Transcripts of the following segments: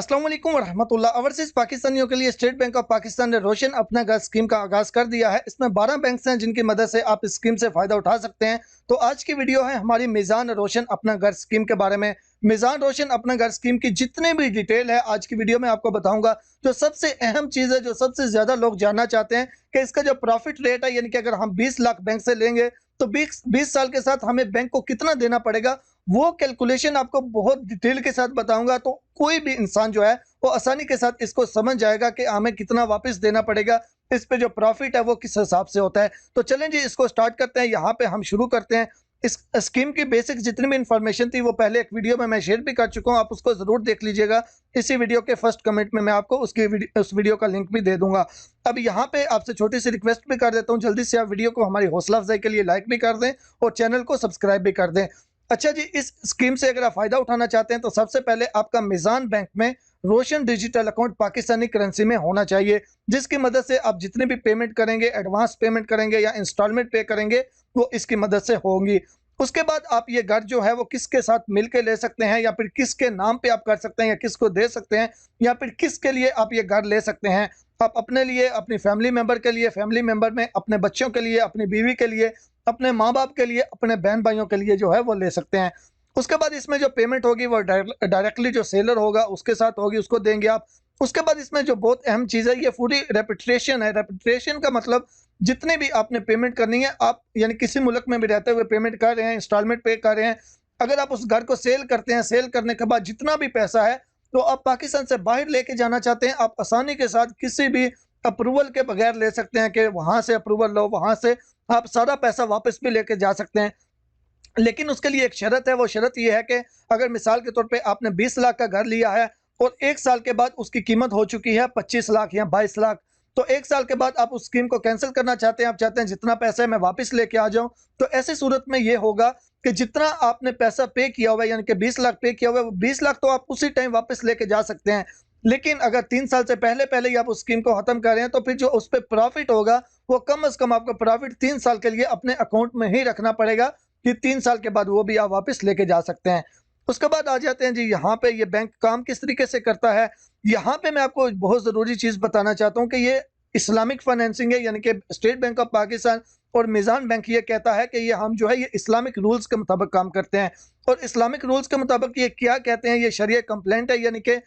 अस्सलाम वालेकुम रहमतुल्लाह। ओवरसीज पाकिस्तानियों के लिए स्टेट बैंक ऑफ पाकिस्तान ने रोशन अपना घर स्कीम का आगाज कर दिया है। इसमें 12 बैंक हैं जिनकी मदद से आप इस स्कीम से फायदा उठा सकते हैं। तो आज की वीडियो है हमारी मीज़ान रोशन अपना घर स्कीम के बारे में। मीज़ान रोशन अपना घर स्कीम की जितनी भी डिटेल है आज की वीडियो में आपको बताऊंगा। जो सबसे अहम चीज़ है, जो सबसे ज्यादा लोग जानना चाहते हैं कि इसका जो प्रॉफिट रेट है, यानी कि अगर हम 20 लाख बैंक से लेंगे तो 20 साल के साथ हमें बैंक को कितना देना पड़ेगा, वो कैलकुलेशन आपको बहुत डिटेल के साथ बताऊंगा। तो कोई भी इंसान जो है वो आसानी के साथ इसको समझ जाएगा कि हमें कितना वापस देना पड़ेगा, इस पे जो प्रॉफिट है वो किस हिसाब से होता है। तो चलें जी, इसको स्टार्ट करते हैं। यहाँ पे हम शुरू करते हैं। इस स्कीम की बेसिक जितनी भी इंफॉर्मेशन थी वो पहले एक वीडियो में मैं शेयर भी कर चुका हूँ, आप उसको जरूर देख लीजिएगा। इसी वीडियो के फर्स्ट कमेंट में मैं आपको उस वीडियो का लिंक भी दे दूंगा। अब यहाँ पे आपसे छोटी सी रिक्वेस्ट भी कर देता हूँ, जल्दी से आप वीडियो को हमारी हौसला अफजाई के लिए लाइक भी कर दें और चैनल को सब्सक्राइब भी कर दें। अच्छा जी, इस स्कीम से अगर आप फायदा उठाना चाहते हैं तो सबसे पहले आपका मीज़ान बैंक में रोशन डिजिटल अकाउंट पाकिस्तानी करेंसी में होना चाहिए, जिसकी मदद से आप जितने भी पेमेंट करेंगे, एडवांस पेमेंट करेंगे या इंस्टॉलमेंट पे करेंगे, वो इसकी मदद से होंगी। उसके बाद आप ये घर जो है वो किसके साथ मिलकर ले सकते हैं, या फिर किसके नाम पे आप कर सकते हैं, या किसको दे सकते हैं, या फिर किसके लिए आप ये घर ले सकते हैं। आप अपने लिए, अपनी फैमिली मेंबर के लिए, फैमिली मेंबर में अपने बच्चों के लिए, अपनी बीवी के लिए, अपने माँ बाप के लिए, अपने बहन भाइयों के लिए जो है वो ले सकते हैं। उसके बाद इसमें जो पेमेंट होगी वो डायरेक्टली जो सेलर होगा उसके साथ होगी, उसको देंगे आप। उसके बाद इसमें जो बहुत अहम चीज़ है, ये पूरी रेपिट्रेशन है। रेपिट्रेशन का मतलब जितने भी आपने पेमेंट करनी है, आप यानी किसी मुल्क में भी रहते हुए पेमेंट कर रहे हैं, इंस्टॉलमेंट पे कर रहे हैं, अगर आप उस घर को सेल करते हैं, सेल करने के बाद जितना भी पैसा है तो आप पाकिस्तान से बाहर लेके जाना चाहते हैं, आप आसानी के साथ किसी भी अप्रूवल के बगैर ले सकते हैं कि वहां से अप्रूवल लो, वहां से आप सारा पैसा वापस भी लेके जा सकते हैं। लेकिन उसके लिए एक शर्त है। वो शर्त ये है कि अगर मिसाल के तौर पे आपने 20 लाख का घर लिया है और 1 साल के बाद उसकी कीमत हो चुकी है 25 लाख या 22 लाख, तो 1 साल के बाद आप उस स्कीम को कैंसिल करना चाहते हैं, आप चाहते हैं जितना पैसा है मैं वापस लेके आ जाऊं, तो ऐसी सूरत में ये होगा कि जितना आपने पैसा पे किया हुआ है, यानी कि 20 लाख पे किया हुआ है, वो 20 लाख तो आप उसी टाइम वापस लेके जा सकते हैं। लेकिन अगर 3 साल से पहले पहले ही आप उस स्कीम को खत्म कर रहे हैं तो फिर जो उस पर प्रॉफिट होगा वो कम से कम आपको प्रॉफिट 3 साल के लिए अपने अकाउंट में ही रखना पड़ेगा, कि 3 साल के बाद वो भी आप वापस लेके जा सकते हैं। उसके बाद आ जाते हैं जी, यहाँ पे ये बैंक काम किस तरीके से करता है। यहाँ पे मैं आपको बहुत ज़रूरी चीज़ बताना चाहता हूँ कि ये इस्लामिक फाइनेंसिंग है, यानी कि स्टेट बैंक ऑफ पाकिस्तान और मीज़ान बैंक ये कहता है कि ये हम जो है ये इस्लामिक रूल्स के मुताबिक काम करते हैं। और इस्लामिक रूल्स के मुताबिक ये क्या कहते हैं, ये शरिया कंप्लेंट है, यानी कि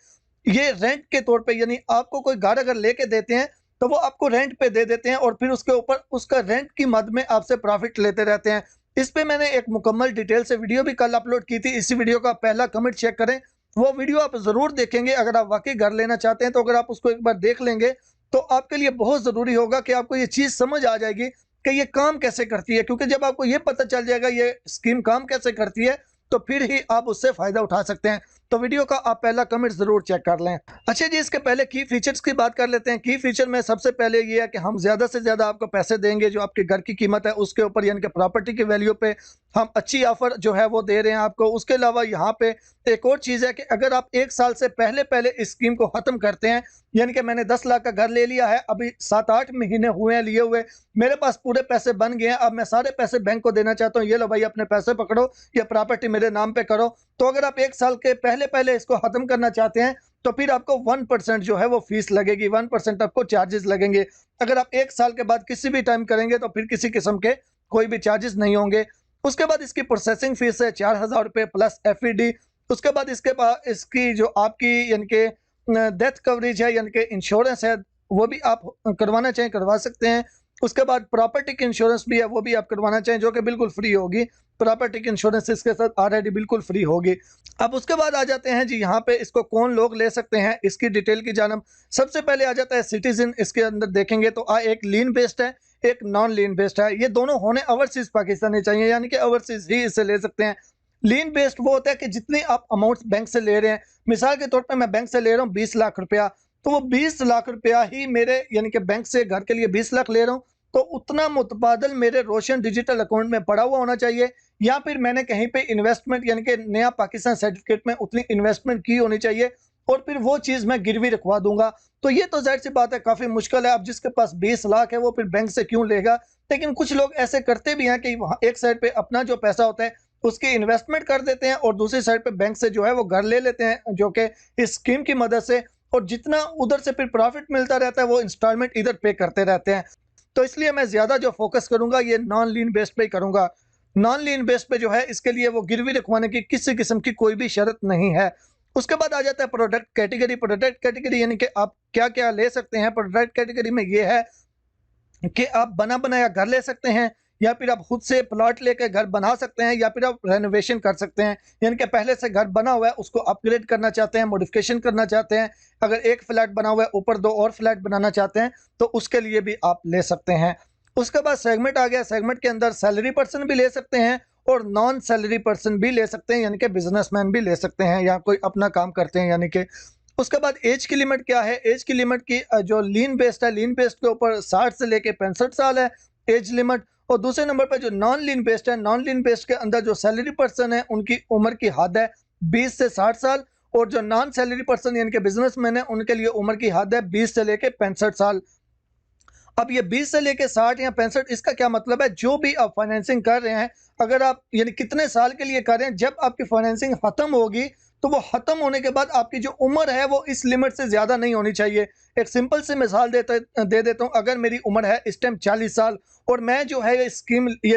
ये रेंट के तौर पे, यानी आपको कोई घर अगर लेके देते हैं तो वो आपको रेंट पे दे देते हैं और फिर उसके ऊपर उसका रेंट की मद में आपसे प्रॉफिट लेते रहते हैं। इस पे मैंने एक मुकम्मल डिटेल से वीडियो भी कल अपलोड की थी। इसी वीडियो का पहला कमेंट चेक करें, वो वीडियो आप जरूर देखेंगे। अगर आप वाकई घर लेना चाहते हैं तो अगर आप उसको एक बार देख लेंगे तो आपके लिए बहुत जरूरी होगा कि आपको ये चीज समझ आ जाएगी कि ये काम कैसे करती है। क्योंकि जब आपको ये पता चल जाएगा ये स्कीम काम कैसे करती है तो फिर ही आप उससे फायदा उठा सकते हैं। तो वीडियो का आप पहला कमेंट जरूर चेक कर लें। अच्छा जी, इसके पहले की फीचर्स की बात कर लेते हैं। की फीचर में सबसे पहले ये है कि हम ज्यादा से ज्यादा आपको पैसे देंगे जो आपके घर की कीमत है उसके ऊपर, यानी कि प्रॉपर्टी की वैल्यू पे हम अच्छी ऑफर जो है वो दे रहे हैं आपको। उसके अलावा यहाँ पे एक और चीज है कि अगर आप 1 साल से पहले पहले इस स्कीम को खत्म करते हैं, यानी कि मैंने 10 लाख का घर ले लिया है, अभी 7-8 महीने हुए हैं लिए हुए, मेरे पास पूरे पैसे बन गए हैं, अब मैं सारे पैसे बैंक को देना चाहता हूँ, ये लो भाई अपने पैसे पकड़ो, ये प्रॉपर्टी मेरे नाम पे करो। तो अगर आप 1 साल के पहले पहले इसको खत्म करना चाहते हैं तो फिर आपको 1% जो है वो फीस लगेगी, 1% आपको चार्जेस लगेंगे। अगर आप 1 साल के बाद किसी भी टाइम करेंगे तो फिर किसी किस्म के कोई भी चार्जेस नहीं होंगे। उसके बाद इसकी प्रोसेसिंग फीस है 4,000 रुपये प्लस FED। उसके बाद इसके बाद इसकी जो आपकी यानी कि डेथ कवरेज है, यानी कि इंश्योरेंस है, वो भी आप करवाना चाहें करवा सकते हैं। उसके बाद प्रॉपर्टी की इंश्योरेंस भी है, वो भी आप करवाना चाहें, जो कि बिल्कुल फ्री होगी। प्रॉपर्टी की इंश्योरेंस इसके साथ ऑलरेडी बिल्कुल फ्री होगी। अब उसके बाद आ जाते हैं जी, यहाँ पे इसको कौन लोग ले सकते हैं, इसकी डिटेल की जानब। सबसे पहले आ जाता है सिटीजन। इसके अंदर देखेंगे तो एक लीन बेस्ड है, एक नॉन लीन बेस्ड है। ये दोनों होने ओवरसीज पाकिस्तानी चाहिए, यानी कि ओवरसीज ही इसे ले सकते हैं। लीन बेस्ड वो होता है कि जितनी आप अमाउंट बैंक से ले रहे हैं, मिसाल के तौर पे मैं बैंक से ले रहा हूँ 20 लाख रुपया, तो वो 20 लाख रुपया ही मेरे, यानी कि बैंक से घर के लिए 20 लाख ले रहा हूँ तो उतना मुतबादल मेरे रोशन डिजिटल अकाउंट में पड़ा हुआ होना चाहिए, या फिर मैंने कहीं पे इन्वेस्टमेंट यानी कि नया पाकिस्तान सर्टिफिकेट में उतनी इन्वेस्टमेंट की होनी चाहिए और फिर वो चीज़ मैं गिरवी रखवा दूंगा। तो ये तो जाहिर सी बात है काफ़ी मुश्किल है। अब जिसके पास 20 लाख है वो फिर बैंक से क्यों लेगा। लेकिन कुछ लोग ऐसे करते भी हैं कि वहाँ एक साइड पे अपना जो पैसा होता है उसकी इन्वेस्टमेंट कर देते हैं और दूसरी साइड पे बैंक से जो है वो घर ले लेते हैं, जो कि इस स्कीम की मदद से, और जितना उधर से फिर प्रॉफिट मिलता रहता है वो इंस्टॉलमेंट इधर पे करते रहते हैं। तो इसलिए मैं ज़्यादा जो फोकस करूंगा ये नॉन लीन बेस्ड पे ही करूंगा। नॉन लीन बेस्ड पे जो है इसके लिए वो गिरवी रखवाने की किसी किस्म की कोई भी शर्त नहीं है। उसके बाद आ जाता है प्रोडक्ट कैटेगरी। प्रोडक्ट कैटेगरी यानी कि आप क्या क्या ले सकते हैं। प्रोडक्ट कैटेगरी में ये है कि आप बना बनाया घर ले सकते हैं, या फिर आप खुद से प्लॉट लेकर घर बना सकते हैं, या फिर आप रेनोवेशन कर सकते हैं, यानी कि पहले से घर बना हुआ है उसको अपग्रेड करना चाहते हैं, मॉडिफिकेशन करना चाहते हैं। अगर एक फ्लैट बना हुआ है ऊपर 2 और फ्लैट बनाना चाहते हैं तो उसके लिए भी आप ले सकते हैं। उसके बाद सेगमेंट आ गया। सेगमेंट के अंदर सैलरी पर्सन भी ले सकते हैं और नॉन सैलरी पर्सन भी ले सकते हैं, यानी कि बिजनेसमैन भी ले सकते हैं या कोई अपना काम करते हैं, यानी कि। उसके बाद एज की लिमिट क्या है। एज की लिमिट की जो लीन बेस्ड है, लीन बेस्ड के ऊपर 60 से लेके 65 साल है एज लिमिट। और दूसरे नंबर पर जो नॉन लीन बेस्ड है, नॉन लीन बेस्ड के अंदर जो सैलरी पर्सन है उनकी उम्र की हद है 20 से 60 साल, और जो नॉन सैलरी पर्सन यानी कि बिजनेसमैन है उनके लिए उम्र की हद है 20 से लेके 65 साल। अब ये 20 से लेके 60 या 65, इसका क्या मतलब है, जो भी आप फाइनेंसिंग कर रहे हैं, अगर आप यानी कितने साल के लिए कर रहे हैं, जब आपकी फाइनेंसिंग खत्म होगी तो वो खत्म होने के बाद आपकी जो उम्र है वो इस लिमिट से ज्यादा नहीं होनी चाहिए। एक सिंपल सी मिसाल दे देता हूँ। अगर मेरी उम्र है इस टाइम 40 साल और मैं जो है ये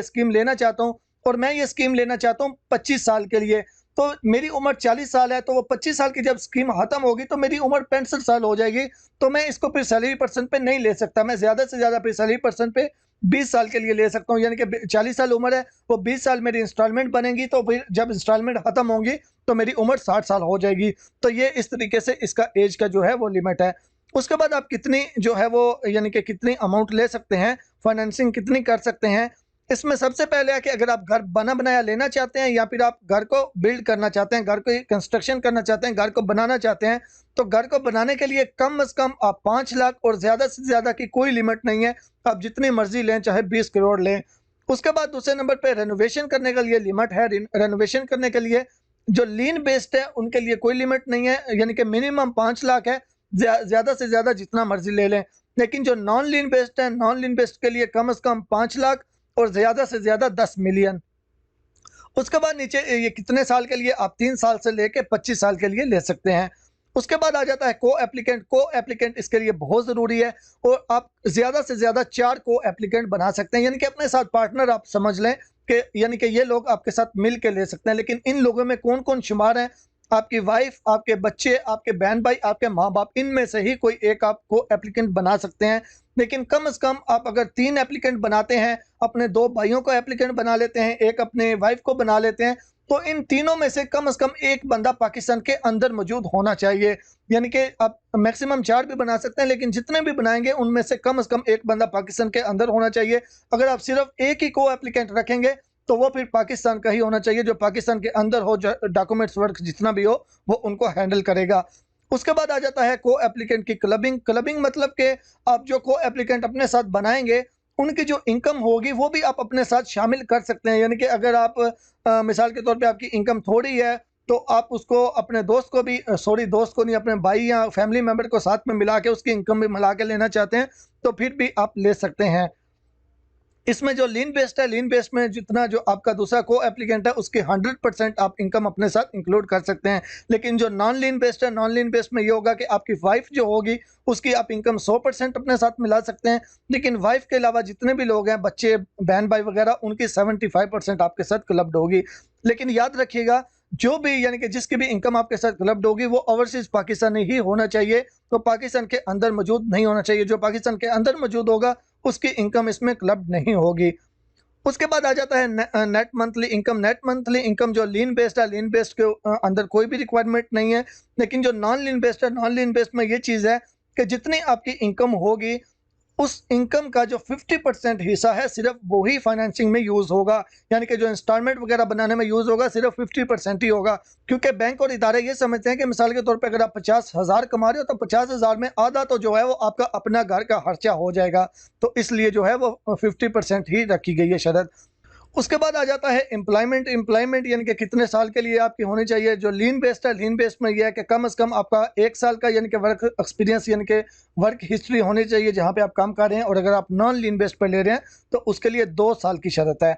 स्कीम लेना चाहता हूँ, और मैं ये स्कीम लेना चाहता हूँ 25 साल के लिए, तो मेरी उम्र 40 साल है, तो वो 25 साल की जब स्कीम खत्म होगी तो मेरी उम्र 65 साल हो जाएगी। तो मैं इसको फिर सैलरी पर्सन पे नहीं ले सकता, मैं ज्यादा से ज्यादा फिर सैलरी पर्सन पे 20 साल के लिए ले सकता हूँ, यानी कि 40 साल उम्र है, वो 20 साल मेरी इंस्टॉलमेंट बनेगी, तो फिर जब इंस्टॉलमेंट खत्म होंगी तो मेरी उम्र 60 साल हो जाएगी। तो ये इस तरीके से इसका एज का जो है वो लिमिट है। उसके बाद आप कितनी जो है वो यानी कि कितनी अमाउंट ले सकते हैं, फाइनेंसिंग कितनी कर सकते हैं। इसमें सबसे पहले है कि अगर आप घर बना बनाया लेना चाहते हैं, या फिर आप घर को बिल्ड करना चाहते हैं, घर को कंस्ट्रक्शन करना चाहते हैं, घर को बनाना चाहते हैं, तो घर को बनाने के लिए कम से कम आप 5 लाख, और ज़्यादा से ज़्यादा की कोई लिमिट नहीं है, आप जितनी मर्जी लें, चाहे 20 करोड़ लें। उसके बाद दूसरे नंबर पे रेनोवेशन करने के लिए लिमिट है। रेनोवेशन करने के लिए जो लीन बेस्ड है उनके लिए कोई लिमिट नहीं है, यानी कि मिनिमम 5 लाख है, ज़्यादा से ज़्यादा जितना मर्जी ले लें। लेकिन जो नॉन लीन बेस्ड है, नॉन लीन बेस्ड के लिए कम से कम 5 लाख और ज़्यादा से ज़्यादा 10 मिलियन। उसके बाद नीचे ये कितने साल के लिए, आप 3 साल से लेके 25 साल के लिए ले सकते हैं। उसके बाद आ जाता है को एप्लीकेंट। को एप्लीकेंट इसके लिए बहुत ज़रूरी है, और आप ज़्यादा से ज़्यादा 4 को एप्लीकेंट बना सकते हैं, यानी कि अपने साथ पार्टनर आप समझ लें कि यानी कि ये लोग आपके साथ मिल के ले सकते हैं। लेकिन इन लोगों में कौन कौन शुमार हैं, आपकी वाइफ, आपके बच्चे, आपके बहन भाई, आपके माँ बाप, इनमें से ही कोई एक आप को एप्लीकेंट बना सकते हैं। लेकिन कम से कम आप अगर 3 एप्लीकेंट बनाते हैं, अपने 2 भाइयों को एप्लीकेंट बना लेते हैं, एक अपने वाइफ को बना लेते हैं, तो इन तीनों में से कम एक बंदा पाकिस्तान के अंदर मौजूद होना चाहिए। यानी कि आप मैक्सिमम 4 भी बना सकते हैं, लेकिन जितने भी बनाएंगे उनमें से कम एक बंदा पाकिस्तान के अंदर होना चाहिए। अगर आप सिर्फ एक ही को एप्लीकेंट रखेंगे तो वो फिर पाकिस्तान का ही होना चाहिए, जो पाकिस्तान के अंदर हो, डॉक्यूमेंट्स वर्क जितना भी हो वो उनको हैंडल करेगा। उसके बाद आ जाता है को एप्लीकेंट की क्लबिंग। क्लबिंग मतलब कि आप जो को एप्लीकेंट अपने साथ बनाएंगे उनकी जो इनकम होगी वो भी आप अपने साथ शामिल कर सकते हैं। यानी कि अगर आप मिसाल के तौर पे आपकी इनकम थोड़ी है तो आप उसको अपने दोस्त को भी दोस्त को नहीं, अपने भाई या फैमिली मेंबर को साथ में मिला के उसकी इनकम भी मिला के लेना चाहते हैं तो फिर भी आप ले सकते हैं। इसमें जो लीन बेस्ड है, लीन बेस्ड में जितना जो आपका दूसरा को एप्लीकेंट है उसकी 100% आप इनकम अपने साथ इंक्लूड कर सकते हैं। लेकिन जो नॉन लीन बेस्ड है, नॉन लीन बेस्ड में ये होगा कि आपकी वाइफ जो होगी उसकी आप इनकम 100% अपने साथ मिला सकते हैं, लेकिन वाइफ के अलावा जितने भी लोग हैं, बच्चे, बहन भाई वगैरह, उनकी 75% आपके साथ क्लब्ड होगी। लेकिन याद रखिएगा, जो भी यानी कि जिसकी भी इनकम आपके साथ क्लब्ड होगी वो ओवरसीज पाकिस्तानी ही होना चाहिए, तो पाकिस्तान के अंदर मौजूद नहीं होना चाहिए। जो पाकिस्तान के अंदर मौजूद होगा उसकी इनकम इसमें क्लब्ड नहीं होगी। उसके बाद आ जाता है net monthly income. Net monthly income जो लीन बेस्ड है, लीन बेस्ड के अंदर कोई भी रिक्वायरमेंट नहीं है, लेकिन जो नॉन लीन बेस्ड है, नॉन लीन बेस्ड में ये चीज़ है कि जितनी आपकी इनकम होगी उस इनकम का जो 50% हिस्सा है सिर्फ वही फाइनेंसिंग में यूज़ होगा, यानी कि जो इंस्टॉलमेंट वगैरह बनाने में यूज़ होगा सिर्फ 50% ही होगा। क्योंकि बैंक और इदारे ये समझते हैं कि मिसाल के तौर पे अगर आप 50,000 कमा रहे हो तो 50,000 में आधा तो जो है वो आपका अपना घर का खर्चा हो जाएगा, तो इसलिए जो है वो 50% ही रखी गई है शर्त। उसके बाद आ जाता है एम्प्लॉयमेंट। एम्प्लॉयमेंट यानी कि कितने साल के लिए आपकी होनी चाहिए। जो लीन बेस्ड है, लीन बेस्ड में यह है कि कम से कम आपका 1 साल का यानी कि वर्क एक्सपीरियंस यानी कि वर्क हिस्ट्री होनी चाहिए जहां पे आप काम कर रहे हैं, और अगर आप नॉन लीन बेस्ड पर ले रहे हैं तो उसके लिए 2 साल की शर्त है।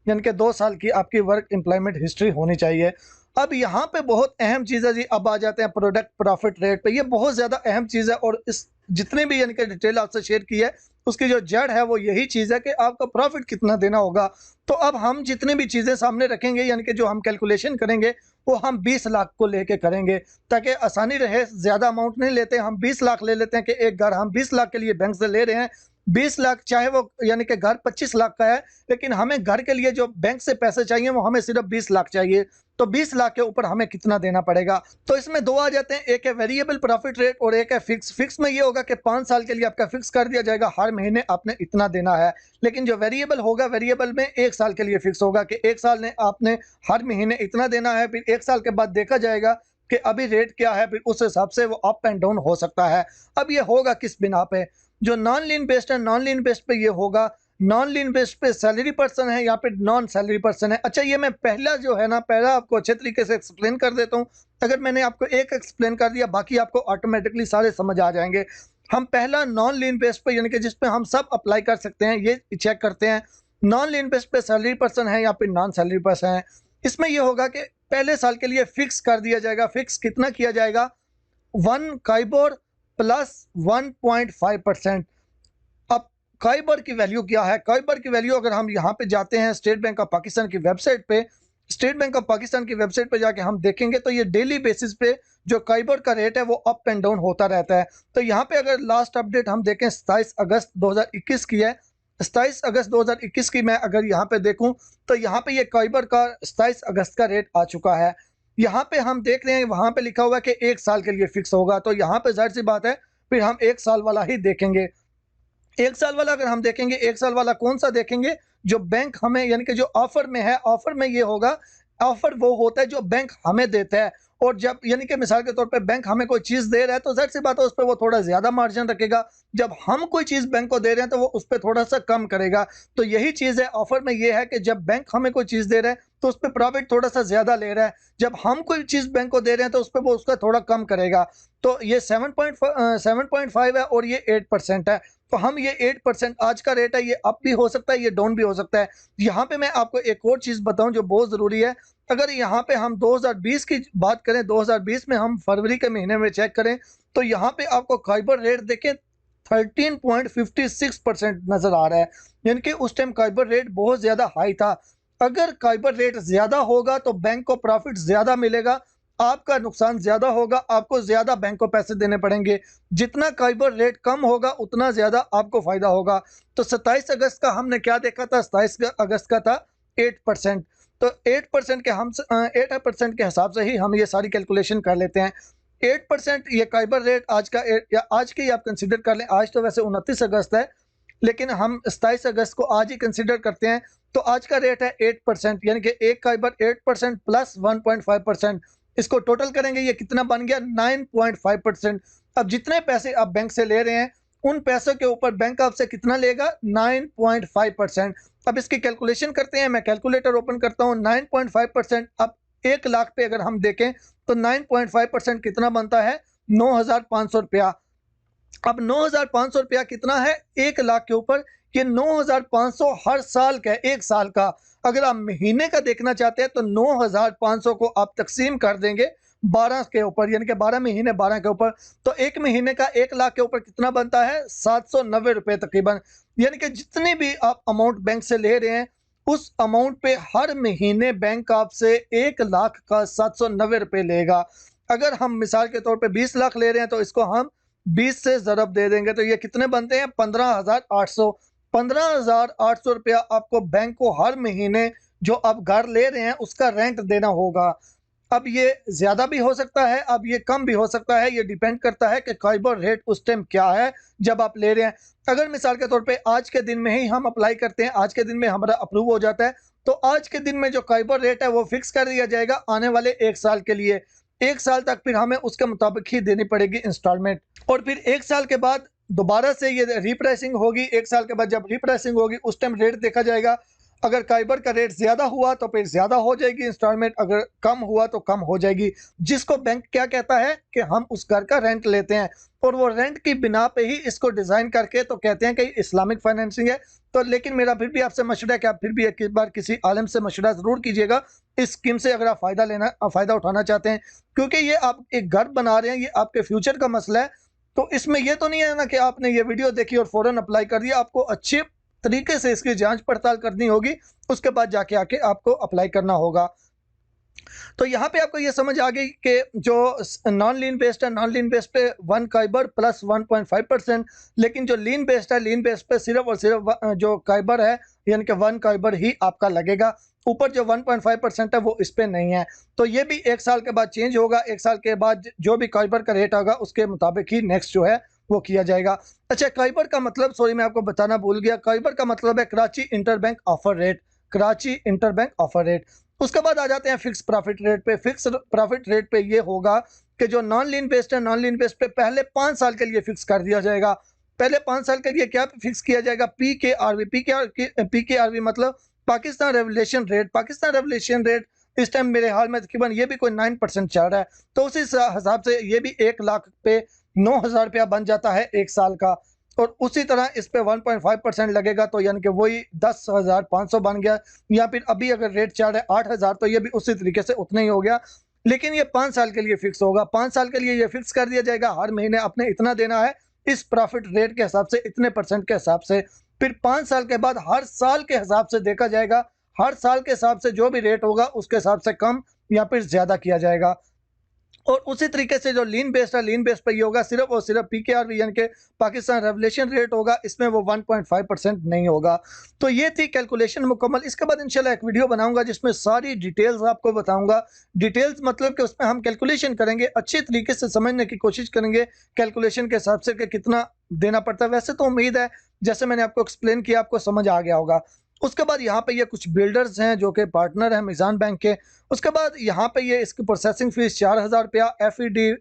यानी कि 2 साल की आपकी वर्क एम्प्लॉयमेंट हिस्ट्री होनी चाहिए। अब यहाँ पे बहुत अहम चीज़ है जी, अब आ जाते हैं प्रोडक्ट प्रॉफिट रेट पे। ये बहुत ज़्यादा अहम चीज़ है और इस जितने भी यानी कि डिटेल आपसे शेयर की है, उसकी जो जड़ है वो यही चीज़ है कि आपका प्रॉफिट कितना देना होगा। तो अब हम जितनी भी चीज़ें सामने रखेंगे, यानी कि जो हम कैलकुलेशन करेंगे, वो हम 20 लाख को लेके करेंगे ताकि आसानी रहे। ज़्यादा अमाउंट नहीं लेते, हम 20 लाख ले लेते हैं कि एक घर हम 20 लाख के लिए बैंक से ले रहे हैं। 20 लाख चाहे वो यानी कि घर 25 लाख का है, लेकिन हमें घर के लिए जो बैंक से पैसे चाहिए वो हमें सिर्फ 20 लाख चाहिए। तो 20 लाख के ऊपर हमें कितना देना पड़ेगा? तो इसमें 2 आ जाते हैं, एक है वेरिएबल प्रॉफिट रेट और एक है फिक्स। फिक्स में ये होगा कि 5 साल के लिए आपका फिक्स कर दिया जाएगा, हर महीने आपने इतना देना है। लेकिन जो वेरिएबल होगा, वेरिएबल में 1 साल के लिए फिक्स होगा कि 1 साल ने आपने हर महीने इतना देना है, फिर 1 साल के बाद देखा जाएगा कि अभी रेट क्या है, फिर उस हिसाब से वो अप एंड डाउन हो सकता है। अब ये होगा किस बिना पे? जो नॉन लीन बेस्ड है, नॉन लीन बेस्ड पे ये होगा, नॉन लीन बेस्ड पे सैलरी पर्सन है या फिर नॉन सैलरी पर्सन है। अच्छा, ये मैं पहला जो है ना, पहला आपको अच्छे तरीके से एक्सप्लेन कर देता हूँ। अगर मैंने आपको एक एक्सप्लेन कर दिया, बाकी आपको ऑटोमेटिकली सारे समझ आ जाएंगे। हम पहला नॉन लीन बेस्ड पे यानी कि जिस पे हम सब अप्लाई कर सकते हैं, ये चेक करते हैं। नॉन लीन बेस्ड पे सैलरी पर्सन है या फिर नॉन सैलरी पर्सन है। इसमें ये होगा कि पहले साल के लिए फिक्स कर दिया जाएगा। फिक्स कितना किया जाएगा? 1 काइबोर प्लस 1.5%। अब काइबर की वैल्यू क्या है? काइबर की वैल्यू अगर हम यहाँ पे जाते हैं स्टेट बैंक ऑफ पाकिस्तान की वेबसाइट पे, स्टेट बैंक ऑफ पाकिस्तान की वेबसाइट पे जाके हम देखेंगे तो ये डेली बेसिस पे जो काइबर का रेट है वो अप एंड डाउन होता रहता है। तो यहाँ पे अगर लास्ट अपडेट हम देखें 27 अगस्त 2021 की है, 27 अगस्त 2021 की मैं अगर यहाँ पे देखूँ तो यहाँ पे ये काइबर का 27 अगस्त का रेट आ चुका है। यहाँ पे हम देख रहे हैं वहाँ पे लिखा हुआ है कि 1 साल के लिए फिक्स होगा, तो यहाँ पे जाहिर सी बात है फिर हम 1 साल वाला ही देखेंगे। 1 साल वाला अगर हम देखेंगे, 1 साल वाला कौन सा देखेंगे? जो बैंक हमें यानी कि जो ऑफर में है, ऑफर में ये होगा, ऑफर वो होता है जो बैंक हमें देता है। और जब यानी कि मिसाल के तौर पे बैंक हमें कोई चीज़ दे रहा है तो ज़ाहिर सी बात है उस पे वो थोड़ा ज़्यादा मार्जिन रखेगा। जब हम कोई चीज़ बैंक को दे रहे हैं तो वो उस पे थोड़ा-सा कम करेगा। तो यही चीज़ है ऑफर में, ये है कि जब बैंक हमें कोई चीज़ दे रहा है तो उस पे प्रॉफिट थोड़ा-सा ज़्यादा ले रहा है। जब हम कोई चीज़ बैंक को दे रहे हैं तो उस पे वो उसका थोड़ा कम करेगा। तो ये 7.5 है और ये 8% है। तो हम ये 8% आज का रेट है, ये अप भी हो सकता है, ये डाउन भी हो सकता है। यहाँ पे मैं आपको एक और चीज़ बताऊँ जो बहुत ज़रूरी है। अगर यहाँ पे हम 2020 की बात करें, 2020 में हम फरवरी के महीने में चेक करें तो यहाँ पे आपको काइबर रेट देखें 13.56% नज़र आ रहा है। यानी कि उस टाइम काइबर रेट बहुत ज़्यादा हाई था। अगर काइबर रेट ज़्यादा होगा तो बैंक को प्रॉफिट ज़्यादा मिलेगा, आपका नुकसान ज़्यादा होगा, आपको ज़्यादा बैंक को पैसे देने पड़ेंगे। जितना काइबर रेट कम होगा उतना ज़्यादा आपको फ़ायदा होगा। तो 27 अगस्त का हमने क्या देखा था? 27 अगस्त का था 8%। तो 8% के 8% के हिसाब से ही हम ये सारी कैलकुलेशन कर लेते हैं। 8% ये काइबर रेट आज का या आज के ही आप कंसीडर कर लें। आज तो वैसे 29 अगस्त है, लेकिन हम 27 अगस्त को आज ही कंसीडर करते हैं। तो आज का रेट है 8%, यानी कि एक काइबर 8% प्लस 1.5%। इसको टोटल करेंगे, ये कितना बन गया? 9.5%। अब जितने पैसे आप बैंक से ले रहे हैं उन पैसों के ऊपर बैंक आपसे कितना लेगा? 9.5%। अब इसकी कैलकुलेशन करते हैं, मैं कैलकुलेटर ओपन करता हूँ। 9.5%, अब 1 लाख पे अगर हम देखें तो 9.5% कितना बनता है? 9,500 रुपया। अब 9,500 रुपया कितना है 1 लाख के ऊपर? ये 9,500 हर साल का है, 1 साल का। अगर आप महीने का देखना चाहते हैं तो 9,500 को आप तकसीम कर देंगे 12 के ऊपर, यानी कि 12 महीने 12 के ऊपर, तो 1 महीने का 1 लाख के ऊपर कितना बनता है? 790 रुपये तकरीबन। यानी कि जितनी भी आप अमाउंट बैंक से ले रहे हैं उस अमाउंट पे हर महीने बैंक आपसे 1 लाख का 790 रुपये लेगा। अगर हम मिसाल के तौर पे 20 लाख ले रहे हैं तो इसको हम 20 से ज़रब दे देंगे तो ये कितने बनते हैं? 15,800। 15,800 रुपया आपको बैंक को हर महीने जो आप घर ले रहे हैं उसका रेंट देना होगा। अब ये ज़्यादा भी हो सकता है, अब ये कम भी हो सकता है, ये डिपेंड करता है कि काइबर रेट उस टाइम क्या है जब आप ले रहे हैं। अगर मिसाल के तौर पे आज के दिन में ही हम अप्लाई करते हैं, आज के दिन में हमारा अप्रूव हो जाता है, तो आज के दिन में जो काइबर रेट है वो फिक्स कर दिया जाएगा आने वाले 1 साल के लिए। 1 साल तक फिर हमें उसके मुताबिक ही देनी पड़ेगी इंस्टॉलमेंट, और फिर 1 साल के बाद दोबारा से ये रिप्राइसिंग होगी। 1 साल के बाद जब रिप्राइसिंग होगी उस टाइम रेट देखा जाएगा। अगर काइबर का रेट ज़्यादा हुआ तो फिर ज़्यादा हो जाएगी इंस्टॉलमेंट, अगर कम हुआ तो कम हो जाएगी। जिसको बैंक क्या कहता है कि हम उस घर का रेंट लेते हैं और वो रेंट की बिना पे ही इसको डिज़ाइन करके तो कहते हैं कि इस्लामिक फाइनेंसिंग है। तो लेकिन मेरा फिर भी आपसे मशवरा है कि आप फिर भी एक बार किसी आलिम से मशवरा ज़रूर कीजिएगा इस स्कीम से, अगर आप फ़ायदा उठाना चाहते हैं। क्योंकि ये आप एक घर बना रहे हैं, ये आपके फ्यूचर का मसला है। तो इसमें ये तो नहीं है ना कि आपने ये वीडियो देखी और फ़ौरन अप्लाई कर दिया। आपको अच्छे तरीके से इसकी जांच पड़ताल करनी होगी, उसके बाद जाके आके आपको अप्लाई करना होगा। तो यहाँ पे आपको ये समझ आ गई कि जो नॉन लीन बेस्ड है, नॉन लीन बेस्ड पे 1 काइबर प्लस 1.5%, लेकिन जो लीन बेस्ड है, लीन बेस्ड पे सिर्फ और सिर्फ जो काइबर है यानी कि 1 काइबर ही आपका लगेगा। ऊपर जो 1.5% है वो इस पे नहीं है। तो ये भी 1 साल के बाद चेंज होगा। 1 साल के बाद जो भी काइबर का रेट होगा उसके मुताबिक ही नेक्स्ट जो है वो किया जाएगा। अच्छा, काइबर का मतलब, सॉरी मैं आपको बताना भूल गया, काइबर का मतलब है Karachi interbank offer rate, Karachi interbank offer rate. उसके बाद आ जाते हैं फिक्स प्रॉफिट रेट पे। फिक्स प्रॉफिट रेट पे ये होगा कि जो नॉन लीन बेस्ड है, नॉन लीन बेस्ड पे पहले 5 साल के लिए फिक्स कर दिया जाएगा। पहले 5 साल के लिए क्या फिक्स किया जाएगा? पीकेआरवी। पीकेआरवी मतलब Pakistan revolution rate. Pakistan revolution rate इस टाइम मेरे हाल में तकरीबन ये भी कोई 9% चल रहा है। तो उसी हिसाब से ये भी 1 लाख पे 9,000 रुपया बन जाता है 1 साल का। और उसी तरह इस पे 1.5% लगेगा, तो यानी कि वही 10,500 बन गया। या फिर अभी अगर रेट चल रहा है 8,000, तो ये भी उसी तरीके से उतना ही हो गया। लेकिन ये 5 साल के लिए फिक्स होगा। 5 साल के लिए ये फिक्स कर दिया जाएगा, हर महीने आपने इतना देना है इस प्रॉफिट रेट के हिसाब से, इतने परसेंट के हिसाब से। फिर 5 साल के बाद हर साल के हिसाब से देखा जाएगा। हर साल के हिसाब से जो भी रेट होगा उसके हिसाब से कम या फिर ज़्यादा किया जाएगा। और उसी तरीके से जो लीन बेस्ड है, लीन बेस्ड पे ये होगा सिर्फ और सिर्फ पीकेआरवी यानी कि पाकिस्तान रेवोल्यूशन रेट होगा, इसमें वो 1.5% नहीं होगा। तो ये थी कैलकुलेशन मुकम्मल। इसके बाद इंशाल्लाह एक वीडियो बनाऊंगा जिसमें सारी डिटेल्स आपको बताऊंगा। डिटेल्स मतलब कि उसमें हम कैलकुलेशन करेंगे, अच्छे तरीके से समझने की कोशिश करेंगे कैलकुलेशन के हिसाब से कि कितना देना पड़ता है। वैसे तो उम्मीद है जैसे मैंने आपको एक्सप्लेन किया आपको समझ आ गया होगा। उसके बाद यहाँ पे ये कुछ बिल्डर्स हैं जो कि पार्टनर हैं मीज़ान बैंक के। उसके बाद यहाँ पे ये इसकी प्रोसेसिंग फीस 4,000 रुपया, एफ ई डी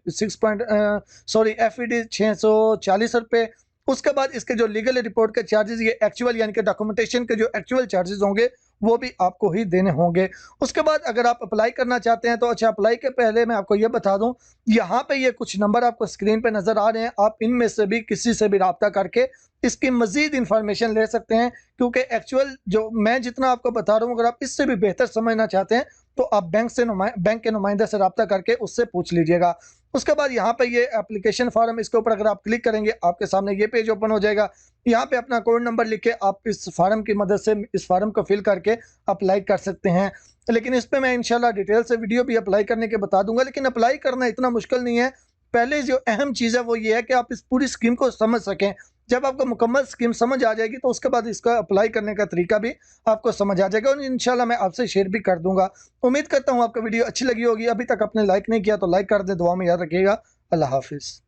640 रुपये। उसके बाद इसके जो लीगल रिपोर्ट के चार्जेस, ये एक्चुअल यानी कि डॉक्यूमेंटेशन के जो एक्चुअल चार्जेस होंगे वो भी आपको ही देने होंगे। उसके बाद अगर आप अप्लाई करना चाहते हैं तो अच्छा, अप्लाई के पहले मैं आपको ये बता दूं, यहाँ पे ये कुछ नंबर आपको स्क्रीन पे नज़र आ रहे हैं, आप इनमें से भी किसी से भी रब्ता करके इसकी मज़ीद इंफॉर्मेशन ले सकते हैं। क्योंकि एक्चुअल जो मैं जितना आपको बता रहा हूँ, अगर आप इससे भी बेहतर समझना चाहते हैं तो आप बैंक के नुमाइंदे से रब्ता करके उससे पूछ लीजिएगा। उसके बाद यहाँ पे ये एप्लीकेशन फॉर्म, इसके ऊपर अगर आप क्लिक करेंगे आपके सामने ये पेज ओपन हो जाएगा। यहाँ पे अपना अकाउंट नंबर लिख के आप इस फार्म की मदद से इस फार्म को फिल करके अप्लाई कर सकते हैं। लेकिन इस पे मैं इंशाल्लाह डिटेल से वीडियो भी अप्लाई करने के बता दूंगा। लेकिन अप्लाई करना इतना मुश्किल नहीं है। पहले जो अहम चीज़ है वो ये है कि आप इस पूरी स्कीम को समझ सकें। जब आपको मुकम्मल स्कीम समझ आ जाएगी तो उसके बाद इसका अप्लाई करने का तरीका भी आपको समझ आ जाएगा और इंशाल्लाह मैं आपसे शेयर भी कर दूंगा। उम्मीद करता हूँ आपको वीडियो अच्छी लगी होगी। अभी तक आपने लाइक नहीं किया तो लाइक कर दें। दुआ में याद रखिएगा। अल्लाह हाफिज़।